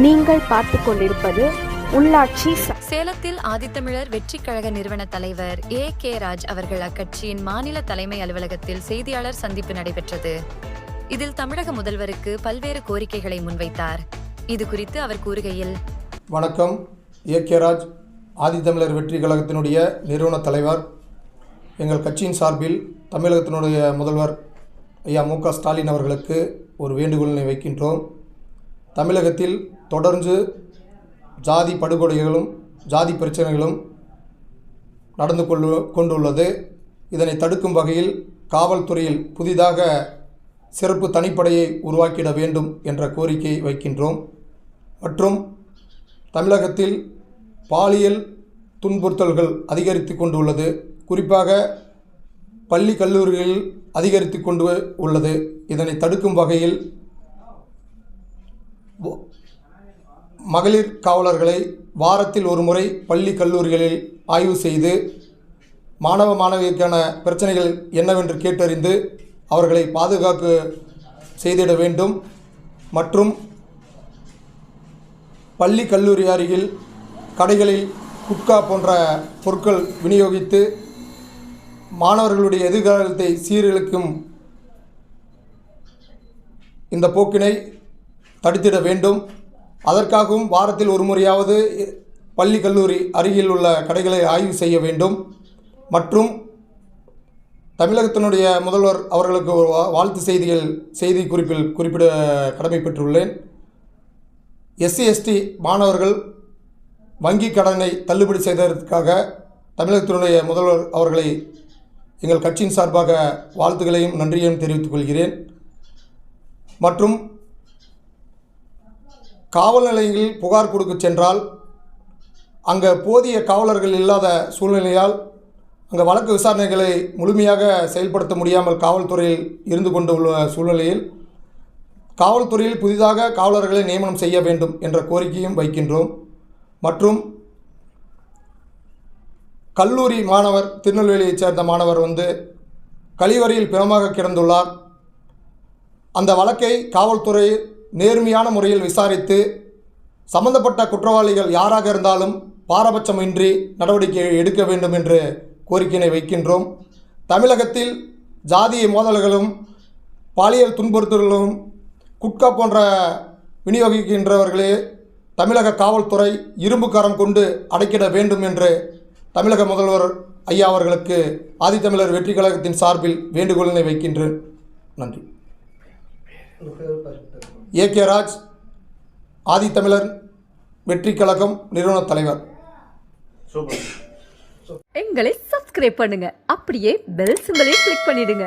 நீங்கள் பார்த்து கொண்டிருப்பது உள்ளாட்சி. சேலத்தில் ஆதித்தமிழர் வெற்றிக் கழக நிறுவன தலைவர் கே ராஜ் அவர்கள் அக்கட்சியின் மாநில தலைமை அலுவலகத்தில் செய்தியாளர் சந்திப்பு நடைபெற்றது. இதில் தமிழக முதல்வருக்கு பல்வேறு கோரிக்கைகளை முன்வைத்தார். இது குறித்து அவர் கூறுகையில், வணக்கம். கே ராஜ், ஆதித்தமிழர் வெற்றிக் கழகத்தினுடைய நிறுவன தலைவர். எங்கள் கட்சியின் சார்பில் தமிழகத்தினுடைய முதல்வர் ஐயா மு.க. ஸ்டாலின் அவர்களுக்கு ஒரு வேண்டுகோளினை வைக்கின்றோம். தமிழகத்தில் தொடர்ந்து ஜாதி படுகொலைகளும் ஜாதி பிரச்சனைகளும் நடந்து கொண்டுள்ளது. இதனை தடுக்கும் வகையில் காவல்துறையில் புதிதாக சிறப்பு தனிப்படையை உருவாக்கிட வேண்டும் என்ற கோரிக்கையை வைக்கின்றோம். மற்றும் தமிழகத்தில் பாலியல் துன்புறுத்தல்கள் அதிகரித்து கொண்டுள்ளது. குறிப்பாக பள்ளி கல்லூரிகளில் அதிகரித்து கொண்டு உள்ளது. இதனை தடுக்கும் வகையில் மகளிர் காவலர்களை வாரத்தில் ஒரு முறை பள்ளி கல்லூரிகளில் ஆய்வு செய்து மாணவ மாணவியருக்கான பிரச்சனைகள் என்னவென்று கேட்டறிந்து அவர்களை பாதுகாப்பு செய்திட வேண்டும். மற்றும் பள்ளி கல்லூரி அருகில் கடைகளில் குட்கா போன்ற பொருட்கள் விநியோகித்து மாணவர்களுடைய எதிர்காலத்தை சீரழிக்கும் இந்த போக்கினை தடுத்திட வேண்டும். அதற்காகவும் வாரத்தில் ஒரு முறையாவது பள்ளி கல்லூரி அருகில் உள்ள கடைகளை ஆய்வு செய்ய வேண்டும். மற்றும் தமிழகத்தினுடைய முதல்வர் அவர்களுக்கு வாழ்த்து செய்தி குறிப்பில் குறிப்பிட கடமைப்பட்டுள்ளேன். SC/ST மாணவர்கள் வங்கி கடனை தள்ளுபடி செய்ததற்காக தமிழகத்தினுடைய முதல்வர் அவர்களை எங்கள் கட்சியின் சார்பாக வாழ்த்துக்களையும் நன்றியையும் தெரிவித்துக் கொள்கிறேன். மற்றும் காவல் நிலையங்களில் புகார் கொடுக்க சென்றால் அங்கே போதிய காவலர்கள் இல்லாத சூழ்நிலையால் அங்கே வழக்கு விசாரணைகளை முழுமையாக செயல்படுத்த முடியாமல் காவல்துறையில் இருந்து கொண்டுள்ள சூழ்நிலையில் காவல்துறையில் புதிதாக காவலர்களை நியமனம் செய்ய வேண்டும் என்ற கோரிக்கையும் வைக்கின்றோம். மற்றும் கல்லூரி மாணவர், திருநெல்வேலியைச் சேர்ந்த மாணவர் கழிவறையில் பிணமாக கிடந்துள்ளார். அந்த வழக்கை காவல்துறை நேர்மையான முறையில் விசாரித்து சம்பந்தப்பட்ட குற்றவாளிகள் யாராக இருந்தாலும் பாரபட்சமின்றி நடவடிக்கை எடுக்க வேண்டும் என்று கோரிக்கையினை வைக்கின்றோம். தமிழகத்தில் ஜாதிய மோதல்களும் பாலியல் துன்புறுத்தல்களும் குட்கா போன்ற விநியோகிக்கின்றவர்களே தமிழக காவல்துறை இரும்பு கரம் கொண்டு அடைக்கிட வேண்டும் என்று தமிழக முதல்வர் ஐயா அவர்களுக்கு ஆதித்தமிழர் வெற்றிக் கழகத்தின் சார்பில் வேண்டுகோளினை வைக்கின்றேன். நன்றி. கே ராஜ், ஆதித்தமிழர் வெற்றிக் கழகம் நிறுவன தலைவர். எங்களை சப்ஸ்கிரைப் பண்ணுங்க, அப்படியே பெல் சிம்பலையும் கிளிக் பண்ணிடுங்க.